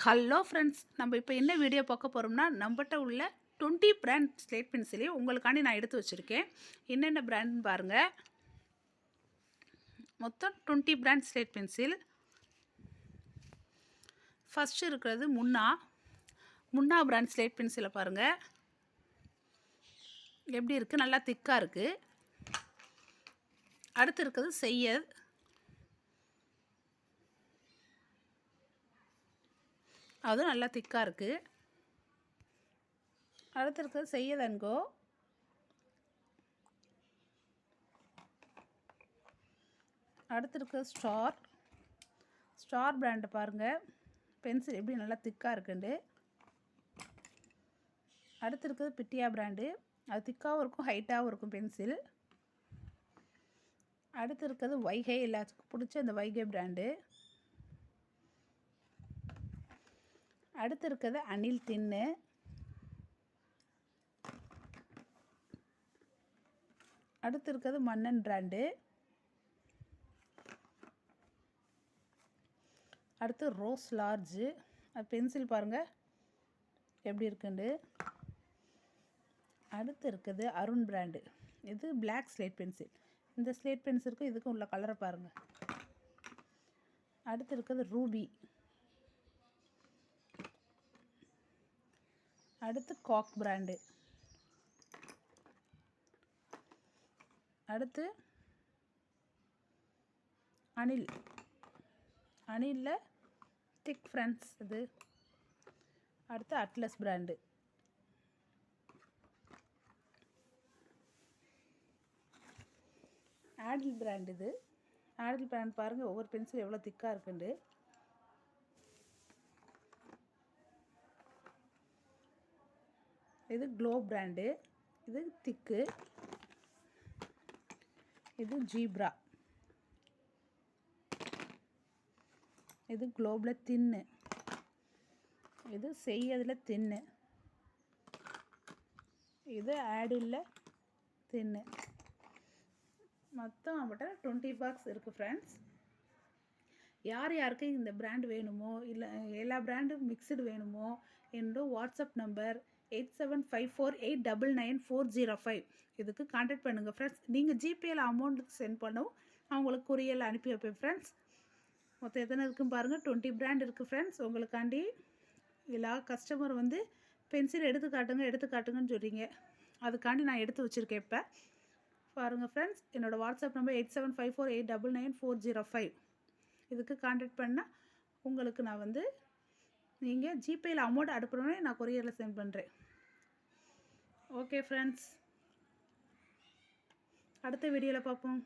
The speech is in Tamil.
ஹலோ ஃப்ரெண்ட்ஸ், நம்ம இப்போ என்ன வீடியோ பார்க்க போகிறோம்னா, நம்மகிட்ட உள்ள 20 பிராண்ட் ஸ்லேட் பென்சிலையும் உங்களுக்காண்டி நான் எடுத்து வச்சுருக்கேன். என்னென்ன பிராண்ட்னு பாருங்கள். மொத்தம் 20 பிராண்ட் ஸ்லேட் பென்சில். ஃபஸ்ட்டு இருக்கிறது முன்னா பிராண்ட் ஸ்லேட் பென்சிலை பாருங்கள் எப்படி இருக்குது, நல்லா திக்காக இருக்குது. அடுத்து இருக்கிறது செய்யத், அதுவும் நல்லா திக்காக இருக்குது. அடுத்து இருக்கிறது செய்யத் அண்ட் கோ. அடுத்து இருக்கிறது ஸ்டார் பிராண்டு பாருங்கள், பென்சில் எப்படி நல்லா திக்காக இருக்குண்டு. அடுத்து இருக்கிறது பிட்டியா பிராண்டு, அது திக்காகவும் இருக்கும் ஹைட்டாகவும் இருக்கும் பென்சில். அடுத்து இருக்கிறது வைகை, எல்லாத்துக்கும் பிடிச்ச அந்த வைகை பிராண்டு. அடுத்து இருக்கிறது அணில் தின்னு. அடுத்து இருக்கிறது மன்னன் பிராண்டு. அடுத்து ரோஸ் லார்ஜு, அது பென்சில் பாருங்கள் எப்படி இருக்குண்டு. அடுத்து இருக்குது அருண் பிராண்டு, இது பிளாக் ஸ்லேட் பென்சில். இந்த ஸ்லேட் பென்சிலுக்கும் இதுக்கும் உள்ள கலரை பாருங்கள். அடுத்து இருக்கிறது ரூபி. அடுத்து காக் பிராண்டு. அடுத்து அணிலில் திக் ஃப்ரெண்ட்ஸ் இது. அடுத்து அட்லஸ் பிராண்டு. ஆடில் பிராண்ட், இது ஆடில் பிராண்ட் பாருங்கள் ஒவ்வொரு பென்சில் எவ்வளோ திக்காக இருக்குண்டு. இது க்ளோ பிராண்டு, இது திக்கு. இது ஜீப்ரா, இது க்ளோபில் தின்னு. இது செய்யதில் தின்னு. இது ஆடில் தின்னு. மொத்தம் நம்மகிட்ட 20 பாக்ஸ் இருக்குது ஃப்ரெண்ட்ஸ். யார் யாருக்கு இந்த பிராண்ட் வேணுமோ, இல்லை எல்லா பிராண்டும் மிக்சடு வேணுமோ, என்னோட வாட்ஸ்அப் நம்பர் 8754899405 இதுக்கு கான்டாக்ட் பண்ணுங்கள் ஃப்ரெண்ட்ஸ். நீங்கள் ஜிபேயில் அமௌண்ட் சென்ட் பண்ணவும் நான் உங்களுக்கு கொரியரில் அனுப்பி வைப்பேன் ஃப்ரெண்ட்ஸ். மொத்தம் எத்தனை இருக்குன்னு பாருங்கள், 20 பிராண்ட் இருக்குது ஃப்ரெண்ட்ஸ். உங்களுக்காண்டி எல்லா கஸ்டமர் வந்து பென்சில் எடுத்து காட்டுங்கன்னு சொல்கிறீங்க, அதுக்காண்டி நான் எடுத்து வச்சுருக்கேன். இப்போ பாருங்கள் ஃப்ரெண்ட்ஸ், என்னோடய வாட்ஸ்அப் நம்பர் 8754899405 இதுக்கு கான்டாக்ட் பண்ணால் உங்களுக்கு நான் வந்து நீங்கள் ஜிபேயில் அமௌண்ட் அனுப்புகிறோன்னே நான் கொரியரில் சென்ட் பண்ணுறேன். ஓகே ஃப்ரெண்ட்ஸ், அடுத்த வீடியோவில் பார்ப்போம்.